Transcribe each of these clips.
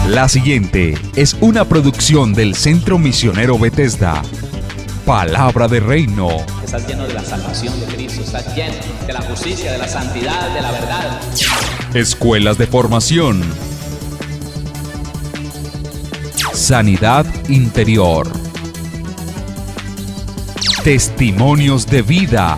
La siguiente es una producción del Centro Misionero Bethesda. Palabra de Reino. Estás lleno de la salvación de Cristo, estás lleno de la justicia, de la santidad, de la verdad. Escuelas de formación. Sanidad interior. Testimonios de vida.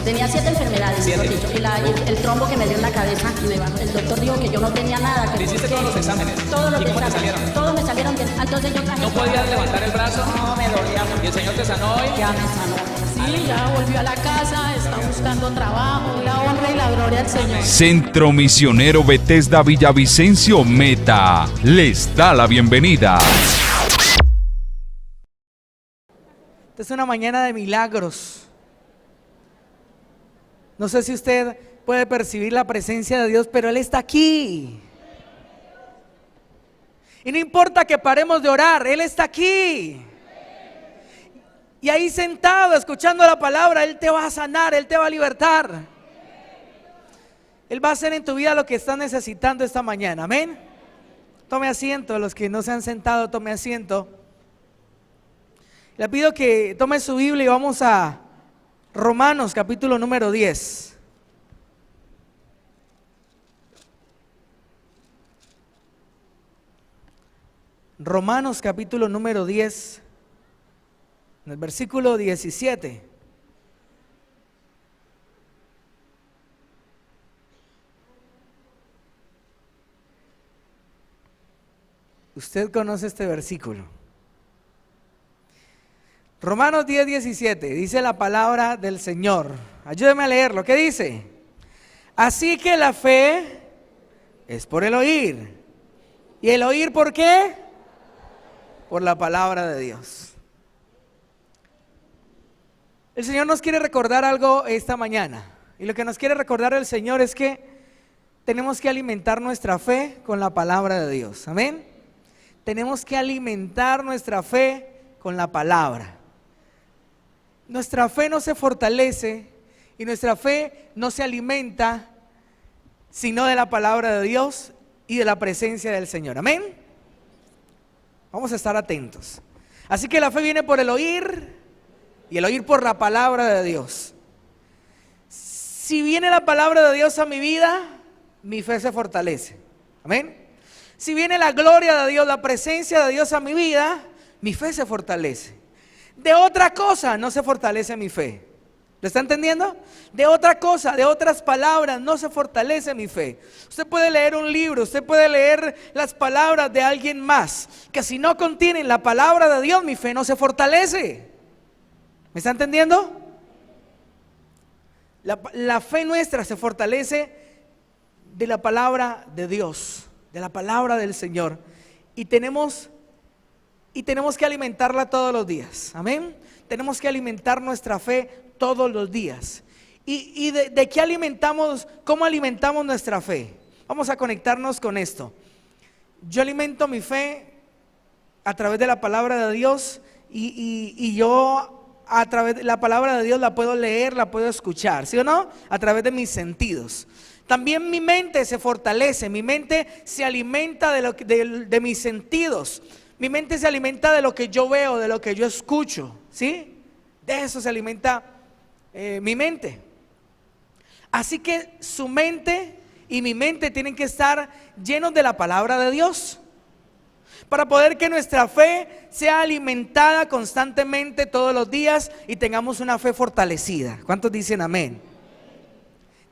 Tenía 7 enfermedades, mejor dicho, y el trombo que me dio en la cabeza, el doctor dijo que yo no tenía nada. Que, ¿Hiciste todos los exámenes? Todos los ¿Y cómo te exámenes, salieron? todos me salieron bien. Entonces yo traje... ¿No podías levantar el brazo? No, me dolía mucho. ¿Y el Señor te sanó hoy? Ya me sanó. Sí, ya volvió a la casa, está buscando trabajo, la honra y la gloria al Señor. Centro Misionero Bethesda Villavicencio Meta les da la bienvenida. Esta es una mañana de milagros. No sé si usted puede percibir la presencia de Dios, pero Él está aquí. Y no importa que paremos de orar, Él está aquí. Y ahí sentado, escuchando la palabra, Él te va a sanar, Él te va a libertar. Él va a hacer en tu vida lo que estás necesitando esta mañana, amén. Tome asiento, los que no se han sentado, tome asiento. Le pido que tome su Biblia y vamos a Romanos capítulo número 10. Romanos capítulo número 10, en el versículo 17. Usted conoce este versículo. Romanos 10, 17, dice la palabra del Señor. Ayúdeme a leerlo. ¿Qué dice? Así que la fe es por el oír. ¿Y el oír por qué? Por la palabra de Dios. El Señor nos quiere recordar algo esta mañana. Y lo que nos quiere recordar el Señor es que tenemos que alimentar nuestra fe con la palabra de Dios. Amén. Tenemos que alimentar nuestra fe con la palabra. Nuestra fe no se fortalece y nuestra fe no se alimenta sino de la palabra de Dios y de la presencia del Señor. Amén. Vamos a estar atentos. Así que la fe viene por el oír y el oír por la palabra de Dios. Si viene la palabra de Dios a mi vida, mi fe se fortalece. Amén. Si viene la gloria de Dios, la presencia de Dios a mi vida, mi fe se fortalece. De otra cosa no se fortalece mi fe. ¿Lo está entendiendo? De otra cosa, de otras palabras no se fortalece mi fe. Usted puede leer un libro, usted puede leer las palabras de alguien más, que si no contienen la palabra de Dios, mi fe no se fortalece. ¿Me está entendiendo? La fe nuestra se fortalece de la palabra de Dios, de la palabra del Señor. Y tenemos que alimentarla todos los días. Amén. Tenemos que alimentar nuestra fe todos los días. ¿Y de qué alimentamos? ¿Cómo alimentamos nuestra fe? Vamos a conectarnos con esto. Yo alimento mi fe a través de la palabra de Dios y yo a través de la palabra de Dios la puedo leer, la puedo escuchar, ¿sí o no? A través de mis sentidos. También mi mente se fortalece, mi mente se alimenta de mis sentidos. Mi mente se alimenta de lo que yo veo, de lo que yo escucho, ¿sí? De eso se alimenta mi mente. Así que su mente y mi mente tienen que estar llenos de la palabra de Dios para poder que nuestra fe sea alimentada constantemente todos los días y tengamos una fe fortalecida. ¿Cuántos dicen amén?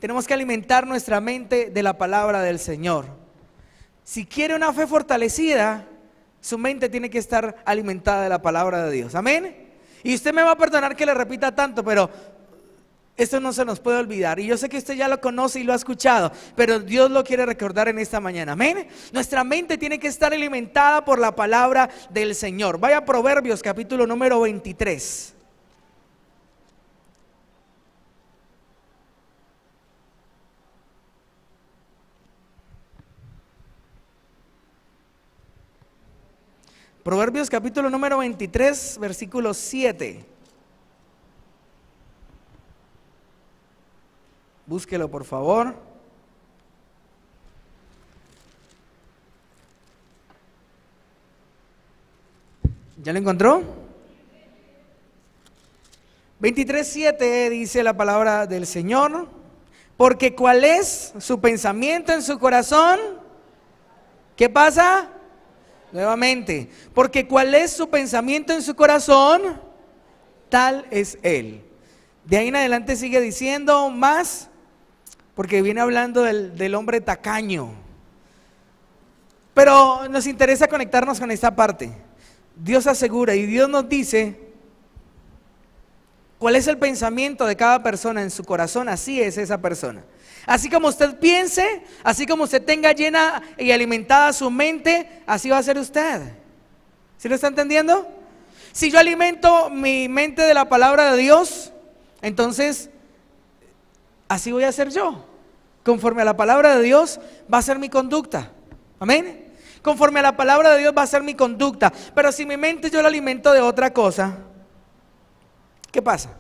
Tenemos que alimentar nuestra mente de la palabra del Señor. Si quiere una fe fortalecida, su mente tiene que estar alimentada de la palabra de Dios. Amén. Y usted me va a perdonar que le repita tanto, pero esto no se nos puede olvidar. Y yo sé que usted ya lo conoce y lo ha escuchado, pero Dios lo quiere recordar en esta mañana. Amén. Nuestra mente tiene que estar alimentada por la palabra del Señor. Vaya a Proverbios capítulo número 23. Proverbios capítulo número 23, versículo 7. Búsquelo por favor. ¿Ya lo encontró? 23:7 dice la palabra del Señor, porque ¿cuál es su pensamiento en su corazón? ¿Qué pasa? Nuevamente, porque ¿cuál es su pensamiento en su corazón? Tal es él. De ahí en adelante sigue diciendo más, porque viene hablando del hombre tacaño. Pero nos interesa conectarnos con esta parte. Dios asegura y Dios nos dice cuál es el pensamiento de cada persona en su corazón, así es esa persona. Así como usted piense, así como usted tenga llena y alimentada su mente, así va a ser usted. ¿Sí lo está entendiendo? Si yo alimento mi mente de la palabra de Dios, entonces así voy a ser yo. Conforme a la palabra de Dios va a ser mi conducta. Amén. Conforme a la palabra de Dios va a ser mi conducta. Pero si mi mente yo la alimento de otra cosa, ¿qué pasa?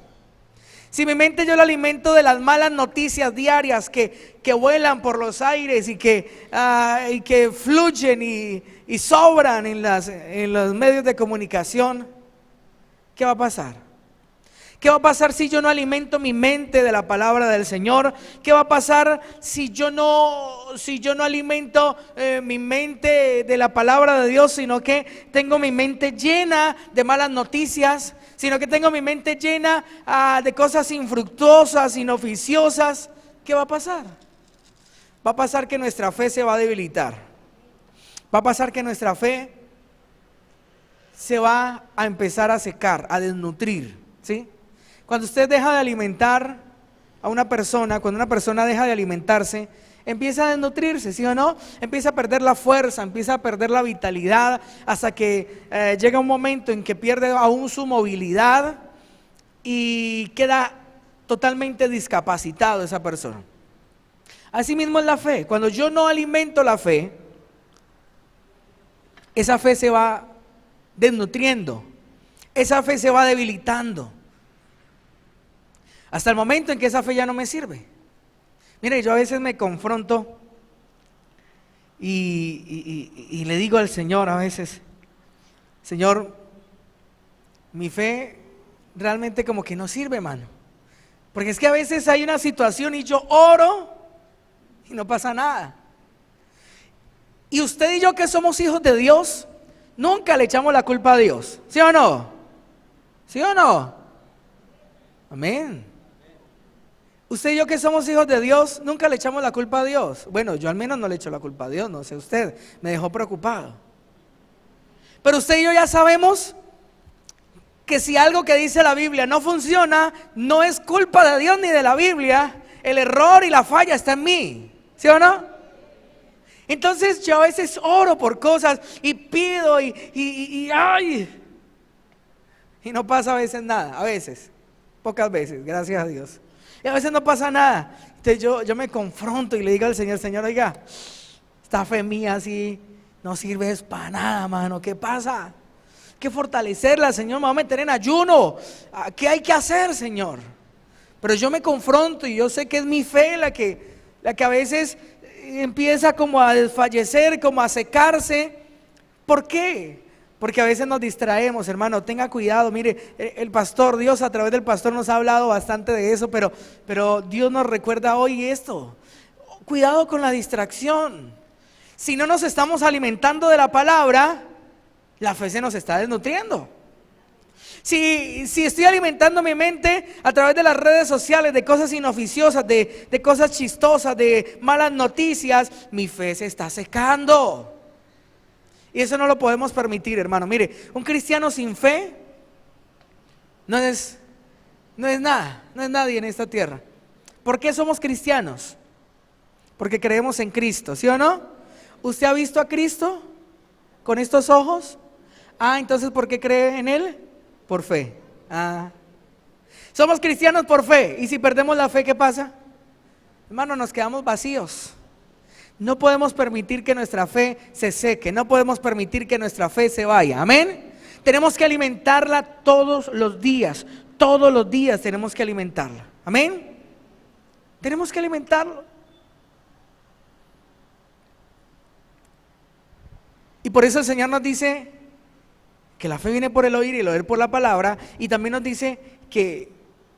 Si mi mente yo la alimento de las malas noticias diarias que vuelan por los aires y que fluyen y sobran en los medios de comunicación, ¿qué va a pasar? ¿Qué va a pasar si yo no alimento mi mente de la palabra del Señor? ¿Qué va a pasar si yo no alimento mi mente de la palabra de Dios, sino que tengo mi mente llena de malas noticias, sino que tengo mi mente llena de cosas infructuosas, inoficiosas? ¿Qué va a pasar? Va a pasar que nuestra fe se va a debilitar. Va a pasar que nuestra fe se va a empezar a secar, a desnutrir, ¿sí? Cuando usted deja de alimentar a una persona, cuando una persona deja de alimentarse, empieza a desnutrirse, ¿sí o no? Empieza a perder la fuerza, empieza a perder la vitalidad, hasta que llega un momento en que pierde aún su movilidad y queda totalmente discapacitado esa persona. Así mismo es la fe. Cuando yo no alimento la fe, esa fe se va desnutriendo, esa fe se va debilitando, hasta el momento en que esa fe ya no me sirve. Mire, yo a veces me confronto y le digo al Señor a veces: Señor, mi fe realmente como que no sirve, hermano. Porque es que a veces hay una situación y yo oro y no pasa nada. Y usted y yo, que somos hijos de Dios, nunca le echamos la culpa a Dios, ¿sí o no? ¿Sí o no? Amén. Usted y yo, que somos hijos de Dios, nunca le echamos la culpa a Dios. Bueno, yo al menos no le echo la culpa a Dios, no sé usted, me dejó preocupado. Pero usted y yo ya sabemos que si algo que dice la Biblia no funciona, no es culpa de Dios ni de la Biblia. El error y la falla está en mí, ¿sí o no? Entonces yo a veces oro por cosas y pido y no pasa a veces nada, a veces, pocas veces, gracias a Dios. Y a veces no pasa nada. Entonces yo me confronto y le digo al Señor: Señor, oiga, esta fe mía así no sirve para nada, mano. ¿Qué pasa? Hay que fortalecerla, Señor. Me va a meter en ayuno. ¿Qué hay que hacer, Señor? Pero yo me confronto y yo sé que es mi fe la que a veces empieza como a desfallecer, como a secarse. ¿Por qué? Porque a veces nos distraemos, hermano. Tenga cuidado. Mire, el pastor, Dios a través del pastor nos ha hablado bastante de eso, pero Dios nos recuerda hoy esto: cuidado con la distracción. Si no nos estamos alimentando de la palabra, la fe se nos está desnutriendo. Si estoy alimentando mi mente a través de las redes sociales, de cosas inoficiosas, de cosas chistosas, de malas noticias, mi fe se está secando. Y eso no lo podemos permitir, hermano. Mire, un cristiano sin fe no es nada, no es nadie en esta tierra. ¿Por qué somos cristianos? Porque creemos en Cristo, ¿sí o no? ¿Usted ha visto a Cristo con estos ojos? Entonces ¿por qué cree en Él? Por fe. Somos cristianos por fe. Y si perdemos la fe, ¿qué pasa? Hermano, nos quedamos vacíos. No podemos permitir que nuestra fe se seque. No podemos permitir que nuestra fe se vaya. Amén. Tenemos que alimentarla todos los días. Todos los días tenemos que alimentarla. Amén. Tenemos que alimentarlo. Y por eso el Señor nos dice que la fe viene por el oír y el oír por la palabra, y también nos dice que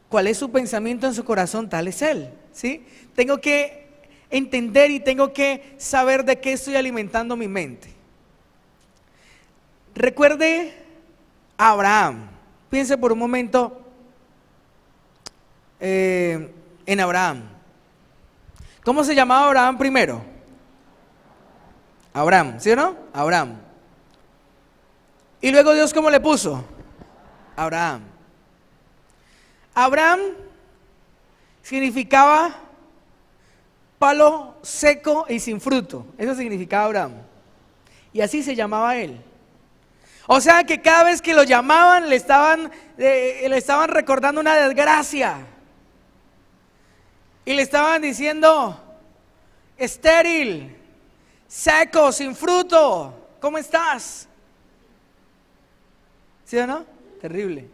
cuál es su pensamiento en su corazón, tal es él, ¿sí? Tengo que entender y tengo que saber de qué estoy alimentando mi mente. Recuerde a Abraham. Piense por un momento en Abraham. ¿Cómo se llamaba Abraham primero? Abraham, ¿sí o no? Abraham. Y luego Dios, ¿cómo le puso? Abraham. Abraham significaba palo seco y sin fruto. Eso significaba Abraham. Y así se llamaba él. O sea que cada vez que lo llamaban le estaban recordando una desgracia. Y le estaban diciendo: estéril, seco, sin fruto, ¿cómo estás? ¿Sí o no? Terrible.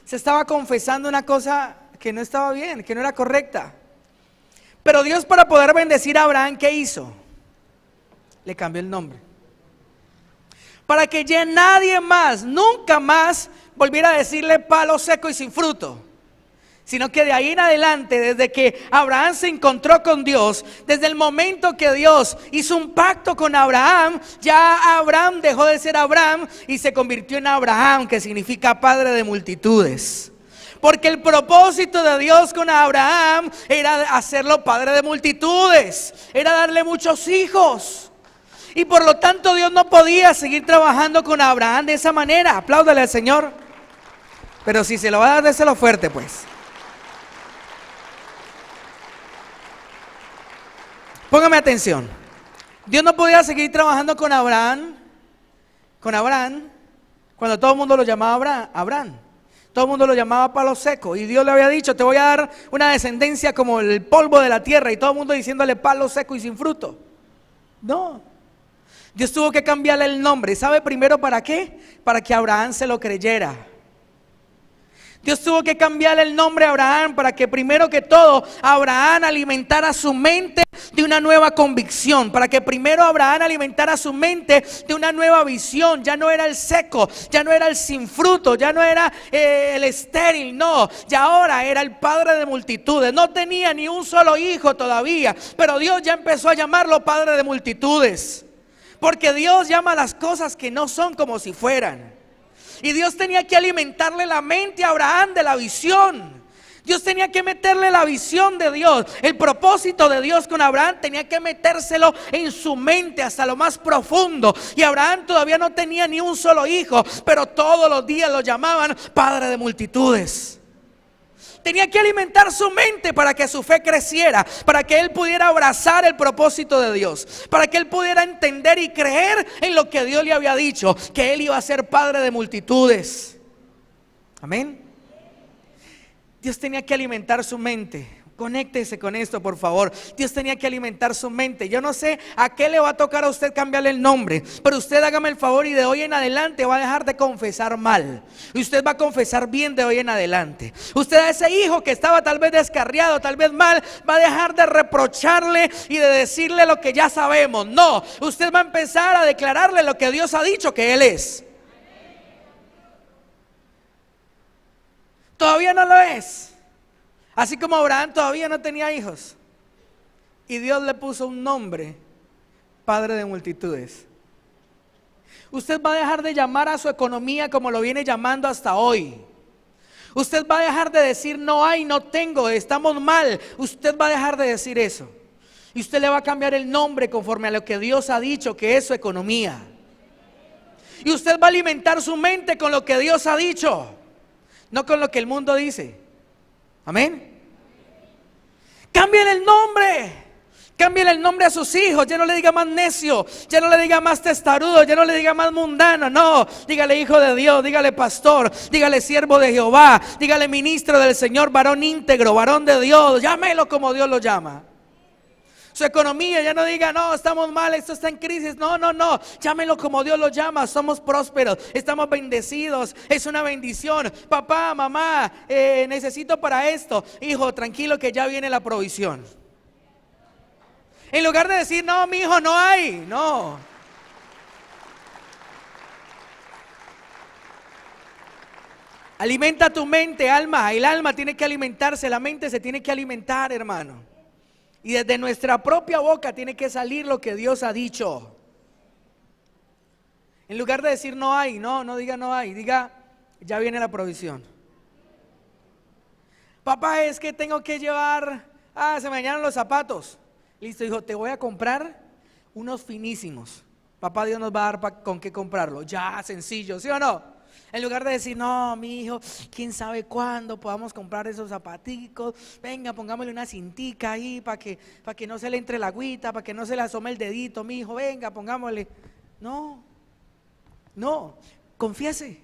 Se estaba confesando una cosa que no estaba bien, que no era correcta. Pero Dios, para poder bendecir a Abraham, ¿qué hizo? Le cambió el nombre. Para que ya nadie más, nunca más volviera a decirle palo seco y sin fruto. Sino que de ahí en adelante, desde que Abraham se encontró con Dios, desde el momento que Dios hizo un pacto con Abraham, ya Abraham dejó de ser Abraham y se convirtió en Abraham, que significa padre de multitudes. Porque el propósito de Dios con Abraham era hacerlo padre de multitudes, era darle muchos hijos. Y por lo tanto Dios no podía seguir trabajando con Abraham de esa manera. Apláudale al Señor. Pero si se lo va a dar, déselo fuerte pues. Póngame atención. Dios no podía seguir trabajando con Abraham, cuando todo el mundo lo llamaba Abraham. Todo el mundo lo llamaba palo seco. Y Dios le había dicho: te voy a dar una descendencia como el polvo de la tierra. Y todo el mundo diciéndole palo seco y sin fruto. No. Dios tuvo que cambiarle el nombre. ¿Sabe primero para qué? Para que Abraham se lo creyera. Dios tuvo que cambiarle el nombre a Abraham para que primero que todo Abraham alimentara su mente de una nueva convicción, para que primero Abraham alimentara su mente de una nueva visión. Ya no era el seco, ya no era el sin fruto, ya no era el estéril, no, ya ahora era el padre de multitudes. No tenía ni un solo hijo todavía, pero Dios ya empezó a llamarlo padre de multitudes, porque Dios llama a las cosas que no son como si fueran. Y Dios tenía que alimentarle la mente a Abraham de la visión. Dios tenía que meterle la visión de Dios. El propósito de Dios con Abraham tenía que metérselo en su mente hasta lo más profundo. Y Abraham todavía no tenía ni un solo hijo, pero todos los días lo llamaban padre de multitudes. Tenía que alimentar su mente para que su fe creciera, para que él pudiera abrazar el propósito de Dios, para que él pudiera entender y creer en lo que Dios le había dicho, que él iba a ser padre de multitudes. Amén. Dios tenía que alimentar su mente. Conéctese con esto, por favor. Dios tenía que alimentar su mente. Yo no sé a qué le va a tocar a usted cambiarle el nombre, pero usted hágame el favor y de hoy en adelante va a dejar de confesar mal. Y usted va a confesar bien de hoy en adelante. Usted a ese hijo que estaba tal vez descarriado, tal vez mal, va a dejar de reprocharle y de decirle lo que ya sabemos. No, usted va a empezar a declararle lo que Dios ha dicho que él es. Todavía no lo es. Así como Abraham todavía no tenía hijos. Y Dios le puso un nombre: padre de multitudes. Usted va a dejar de llamar a su economía como lo viene llamando hasta hoy. Usted va a dejar de decir no hay, no tengo, estamos mal. Usted va a dejar de decir eso. Y usted le va a cambiar el nombre conforme a lo que Dios ha dicho que es su economía. Y usted va a alimentar su mente con lo que Dios ha dicho, no con lo que el mundo dice. Amén. Cámbiale el nombre. Cámbiale el nombre a sus hijos. Ya no le diga más necio, ya no le diga más testarudo, ya no le diga más mundano. No, dígale hijo de Dios, dígale pastor, dígale siervo de Jehová, dígale ministro del Señor, varón íntegro, varón de Dios. Llámelo como Dios lo llama. Su economía, ya no diga no, estamos mal, esto está en crisis. No, llámelo como Dios lo llama. Somos prósperos, estamos bendecidos, es una bendición. Papá, mamá, necesito para esto. Hijo, tranquilo que ya viene la provisión. En lugar de decir no, mi hijo, no hay, no. Alimenta tu mente, alma. El alma tiene que alimentarse, la mente se tiene que alimentar, hermano. Y desde nuestra propia boca tiene que salir lo que Dios ha dicho. En lugar de decir no hay, no diga no hay, diga ya viene la provisión. Papá, es que tengo que llevar, se me dañaron los zapatos. Listo, hijo, te voy a comprar unos finísimos. Papá Dios nos va a dar con qué comprarlo. Ya, sencillo, ¿sí o no? En lugar de decir, no, mi hijo, quién sabe cuándo podamos comprar esos zapaticos. Venga, pongámosle una cintica ahí para que no se le entre la agüita, para que no se le asome el dedito, mi hijo. Venga, pongámosle. No, confiese.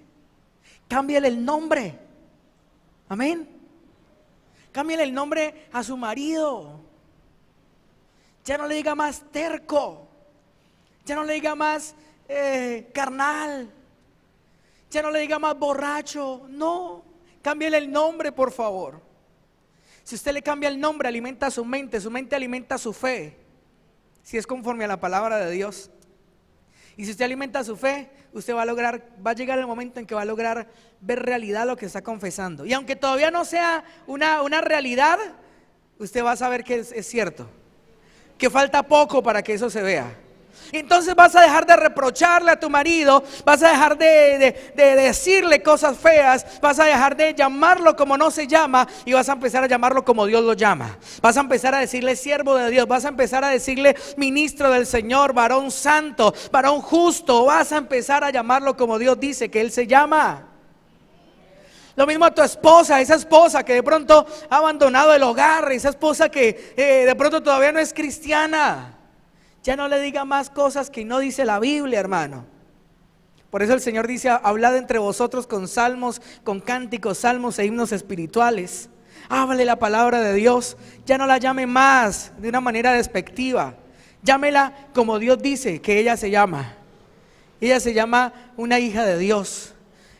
Cámbiale el nombre. Amén. Cámbiale el nombre a su marido. Ya no le diga más terco. Ya no le diga más carnal. Ya no le diga más borracho. No, cámbiale el nombre, por favor. Si usted le cambia el nombre, alimenta su mente alimenta su fe, si es conforme a la palabra de Dios. Y si usted alimenta su fe, usted va a llegar el momento en que va a lograr ver realidad lo que está confesando. Y aunque todavía no sea una realidad, usted va a saber que es cierto, que falta poco para que eso se vea. Entonces vas a dejar de reprocharle a tu marido, vas a dejar de decirle cosas feas, vas a dejar de llamarlo como no se llama y vas a empezar a llamarlo como Dios lo llama. Vas a empezar a decirle siervo de Dios, vas a empezar a decirle ministro del Señor, varón santo, varón justo. Vas a empezar a llamarlo como Dios dice que Él se llama. Lo mismo a tu esposa, esa esposa que de pronto ha abandonado el hogar, esa esposa que de pronto todavía no es cristiana. Ya no le diga más cosas que no dice la Biblia, hermano. Por eso el Señor dice, hablad entre vosotros con salmos, con cánticos, salmos e himnos espirituales. Háblale la palabra de Dios. Ya no la llame más de una manera despectiva. Llámela como Dios dice que ella se llama. Ella se llama una hija de Dios.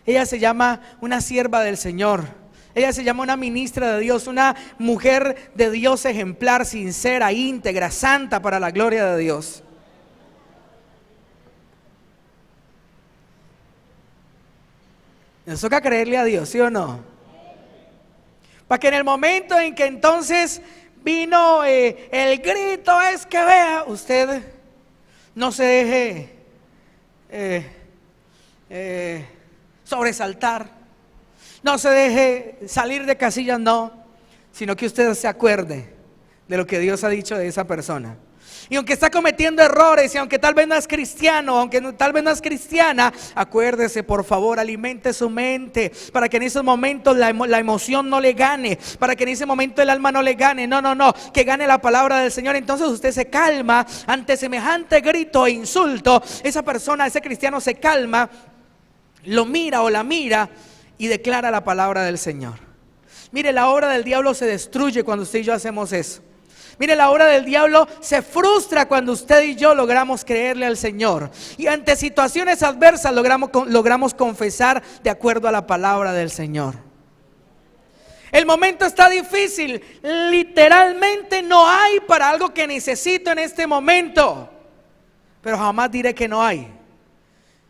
Ella se llama una sierva del Señor. Ella se llama una ministra de Dios, una mujer de Dios ejemplar, sincera, íntegra, santa para la gloria de Dios. Nos toca creerle a Dios, ¿sí o no? Para que en el momento en que entonces vino el grito es que vea, usted no se deje sobresaltar. No se deje salir de casillas, no, sino que usted se acuerde de lo que Dios ha dicho de esa persona. Y aunque está cometiendo errores, y aunque tal vez no es cristiano, aunque tal vez no es cristiana, acuérdese, por favor, alimente su mente, para que en esos momentos la emoción no le gane, para que en ese momento el alma no le gane, no, que gane la palabra del Señor. Entonces usted se calma ante semejante grito e insulto. Esa persona, ese cristiano se calma, lo mira o la mira y declara la palabra del Señor. Mire, la obra del diablo se destruye cuando usted y yo hacemos eso. Mire, la obra del diablo se frustra cuando usted y yo logramos creerle al Señor. Y ante situaciones adversas logramos confesar de acuerdo a la palabra del Señor. El momento está difícil. Literalmente no hay para algo que necesito en este momento. Pero jamás diré que no hay.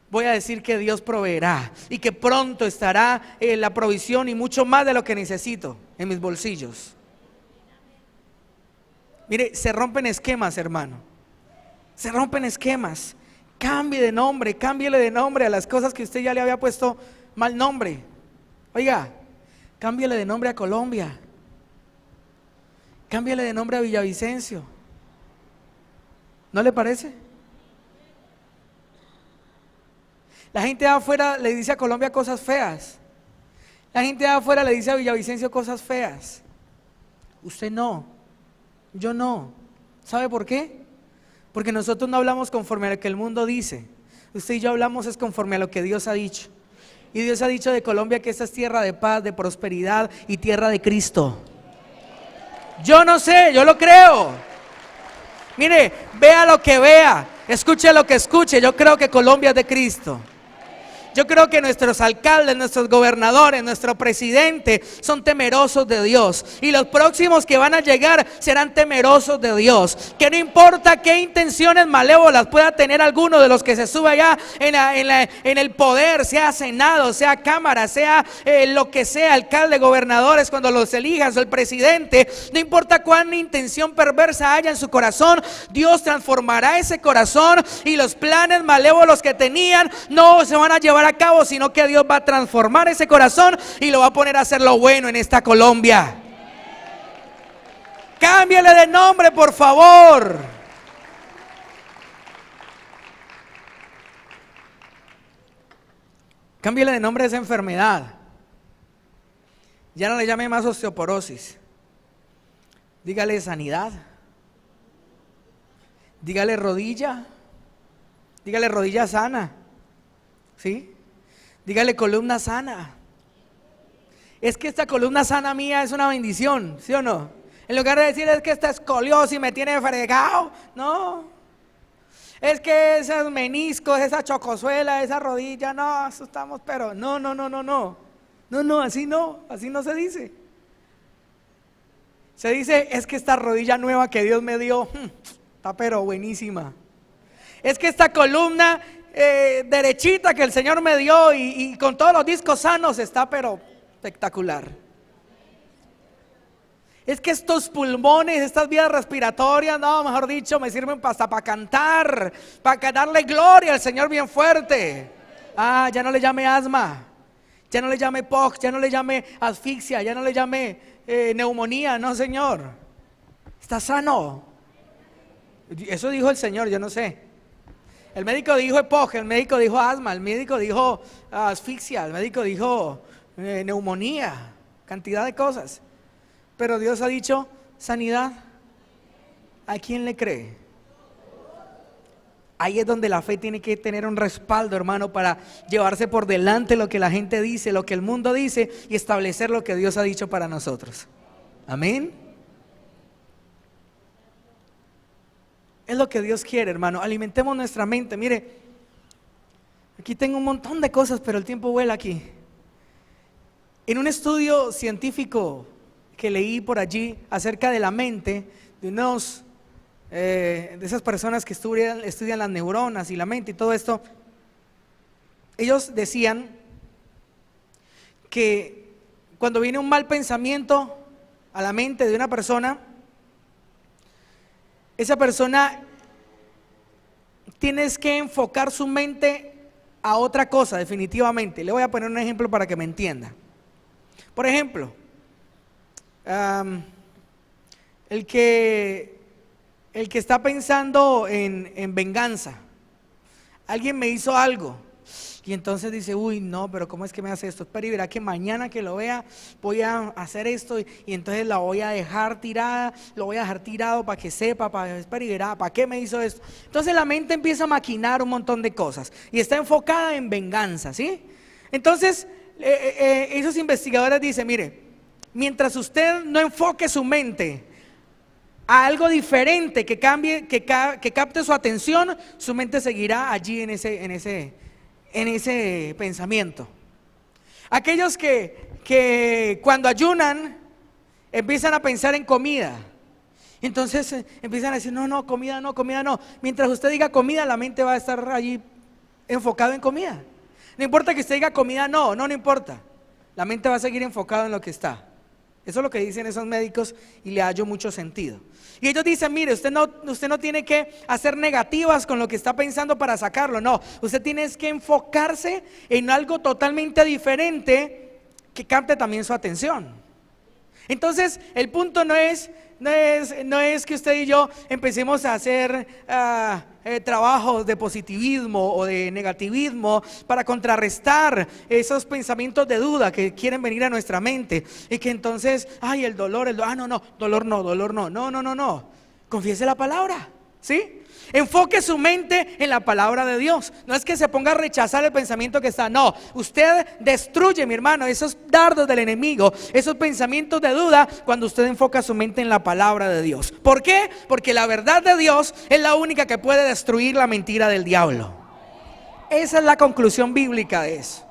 Voy a decir que Dios proveerá y que pronto estará la provisión y mucho más de lo que necesito en mis bolsillos. Mire, se rompen esquemas, hermano. Se rompen esquemas. Cámbiele de nombre a las cosas que usted ya le había puesto mal nombre. Oiga, cámbiele de nombre a Colombia. Cámbiele de nombre a Villavicencio. ¿No le parece? La gente de afuera le dice a Colombia cosas feas. La gente de afuera le dice a Villavicencio cosas feas. Usted no, yo no. ¿Sabe por qué? Porque nosotros no hablamos conforme a lo que el mundo dice. Usted y yo hablamos es conforme a lo que Dios ha dicho. Y Dios ha dicho de Colombia que esta es tierra de paz, de prosperidad y tierra de Cristo. Yo no sé, yo lo creo. Mire, vea lo que vea, escuche lo que escuche. Yo creo que Colombia es de Cristo. Yo creo que nuestros alcaldes, nuestros gobernadores, nuestro presidente son temerosos de Dios. Y los próximos que van a llegar serán temerosos de Dios. Que no importa qué intenciones malévolas pueda tener alguno de los que se sube allá en el poder, sea Senado, sea Cámara, sea lo que sea, alcalde, gobernadores, cuando los elijas, o el presidente, no importa cuán intención perversa haya en su corazón, Dios transformará ese corazón y los planes malévolos que tenían no se van a llevar a cabo, sino que Dios va a transformar ese corazón y lo va a poner a hacer lo bueno en esta Colombia. Cámbiale de nombre, por favor. Cámbiale de nombre a esa enfermedad. Ya no le llame más osteoporosis. Dígale sanidad. Dígale rodilla. Dígale rodilla sana. ¿Sí? Dígale columna sana. Es que esta columna sana mía es una bendición, ¿sí o no? En lugar de decir es que esta escoliosis me tiene fregado, no. Es que esos meniscos, esa chocosuela, esa rodilla, no, estamos, pero no. No, así no se dice. Se dice, es que esta rodilla nueva que Dios me dio, está pero buenísima. Es que esta columna derechita que el Señor me dio y con todos los discos sanos está pero espectacular. Es que estos pulmones, estas vías respiratorias, no, mejor dicho, me sirven hasta para cantar, para darle gloria al Señor bien fuerte. Ah, ya no le llame asma, ya no le llame POC, ya no le llame asfixia, ya no le llame neumonía, no, Señor. Está sano. Eso dijo el Señor, yo no sé. El médico dijo EPOC, el médico dijo asma, el médico dijo asfixia, el médico dijo neumonía, cantidad de cosas. Pero Dios ha dicho sanidad. ¿A quién le cree? Ahí es donde la fe tiene que tener un respaldo, hermano, para llevarse por delante lo que la gente dice, lo que el mundo dice y establecer lo que Dios ha dicho para nosotros. Amén. Es lo que Dios quiere, hermano. Alimentemos nuestra mente. Mire, aquí tengo un montón de cosas, pero el tiempo vuela aquí. En un estudio científico que leí por allí acerca de la mente de de esas personas que estudian las neuronas y la mente y todo esto, ellos decían que cuando viene un mal pensamiento a la mente de una persona, esa persona tienes que enfocar su mente a otra cosa definitivamente. Le voy a poner un ejemplo para que me entienda. Por ejemplo, el que está pensando en venganza, alguien me hizo algo y entonces dice, uy no, pero ¿cómo es que me hace esto? Espera y verá que mañana que lo vea voy a hacer esto y entonces la voy a dejar tirada, lo voy a dejar tirado para que sepa, espera y verá, ¿para qué me hizo esto? Entonces la mente empieza a maquinar un montón de cosas y está enfocada en venganza, ¿sí? Entonces esos investigadores dicen, mire, mientras usted no enfoque su mente a algo diferente que cambie, que capte su atención, su mente seguirá allí en ese pensamiento. Aquellos que cuando ayunan empiezan a pensar en comida, entonces empiezan a decir no, comida no. Mientras usted diga comida, la mente va a estar allí enfocado en comida. No importa que usted diga comida no importa. La mente va a seguir enfocado en lo que está. Eso es lo que dicen esos médicos y le hallo mucho sentido. Y ellos dicen, mire, usted no tiene que hacer negativas con lo que está pensando para sacarlo. No, usted tiene que enfocarse en algo totalmente diferente que capte también su atención. Entonces, el punto no es que usted y yo empecemos a hacer trabajos de positivismo o de negativismo para contrarrestar esos pensamientos de duda que quieren venir a nuestra mente y que entonces, ay, el dolor, dolor no, confiese la palabra, ¿sí? Enfoque su mente en la palabra de Dios. No es que se ponga a rechazar el pensamiento que está, no, usted destruye, mi hermano, esos dardos del enemigo, esos pensamientos de duda cuando usted enfoca su mente en la palabra de Dios. ¿Por qué? Porque la verdad de Dios es la única que puede destruir la mentira del diablo. Esa es la conclusión bíblica de eso.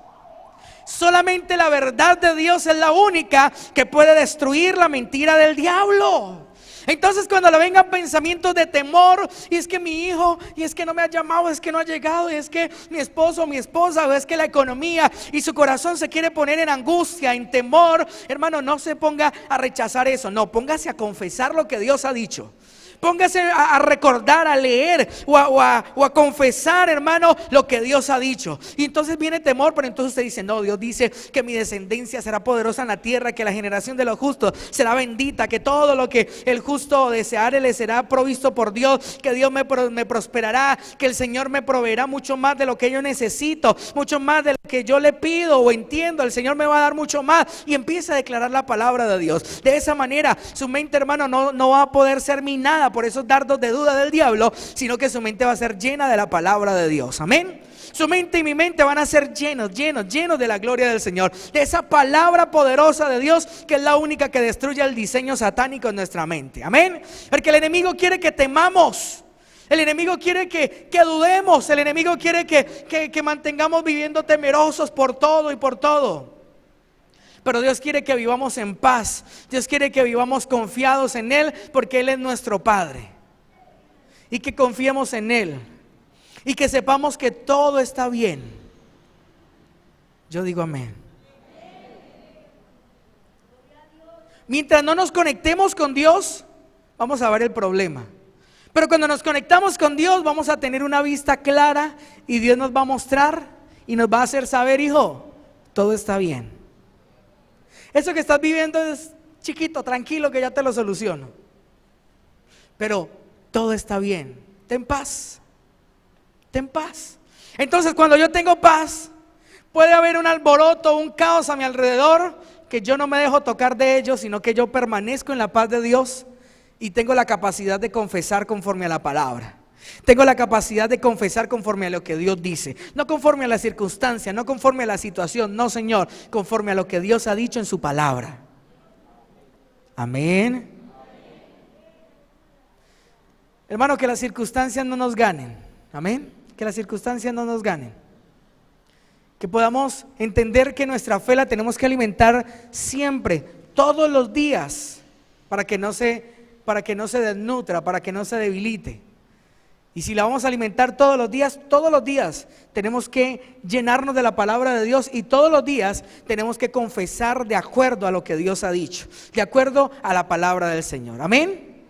Solamente la verdad de Dios es la única que puede destruir la mentira del diablo. Entonces cuando le vengan pensamientos de temor, y es que mi hijo, y es que no me ha llamado, es que no ha llegado, y es que mi esposo o mi esposa, o es que la economía, y su corazón se quiere poner en angustia, en temor, hermano, no se ponga a rechazar eso, no, póngase a confesar lo que Dios ha dicho. Póngase a recordar, a leer o a confesar, hermano, lo que Dios ha dicho. Y entonces viene temor, pero entonces usted dice, no, Dios dice que mi descendencia será poderosa en la tierra, que la generación de los justos será bendita, que todo lo que el justo deseare le será provisto por Dios, que Dios me prosperará, que el Señor me proveerá mucho más de lo que yo necesito, mucho más de lo que yo le pido o entiendo, el Señor me va a dar mucho más. Y empieza a declarar la palabra de Dios. De esa manera su mente, hermano, no va a poder ser minada por esos dardos de duda del diablo, sino que su mente va a ser llena de la palabra de Dios. Amén. Su mente y mi mente van a ser llenos de la gloria del Señor, de esa palabra poderosa de Dios, que es la única que destruye el diseño satánico en nuestra mente. Amén. Porque el enemigo quiere que temamos, el enemigo quiere que dudemos, el enemigo quiere que mantengamos viviendo temerosos por todo y por todo. Pero Dios quiere que vivamos en paz. Dios quiere que vivamos confiados en Él, porque Él es nuestro Padre. Y que confiemos en Él. Y que sepamos que todo está bien. Yo digo amén. Mientras no nos conectemos con Dios, vamos a ver el problema. Pero cuando nos conectamos con Dios, vamos a tener una vista clara. Y Dios nos va a mostrar y nos va a hacer saber, hijo, todo está bien. Eso que estás viviendo es chiquito, tranquilo, que ya te lo soluciono. Pero todo está bien. Ten paz. Ten paz. Entonces cuando yo tengo paz, puede haber un alboroto, un caos a mi alrededor, que yo no me dejo tocar de ellos, sino que yo permanezco en la paz de Dios y tengo la capacidad de confesar conforme a la palabra. Tengo la capacidad de confesar conforme a lo que Dios dice, no conforme a la circunstancia, no conforme a la situación, no, Señor, conforme a lo que Dios ha dicho en su palabra. Amén. Hermano, que las circunstancias no nos ganen. Amén. Que las circunstancias no nos ganen. Que podamos entender que nuestra fe la tenemos que alimentar siempre, todos los días, para que no se desnutra, para que no se debilite. Y si la vamos a alimentar todos los días tenemos que llenarnos de la palabra de Dios, y todos los días tenemos que confesar de acuerdo a lo que Dios ha dicho, de acuerdo a la palabra del Señor. Amén.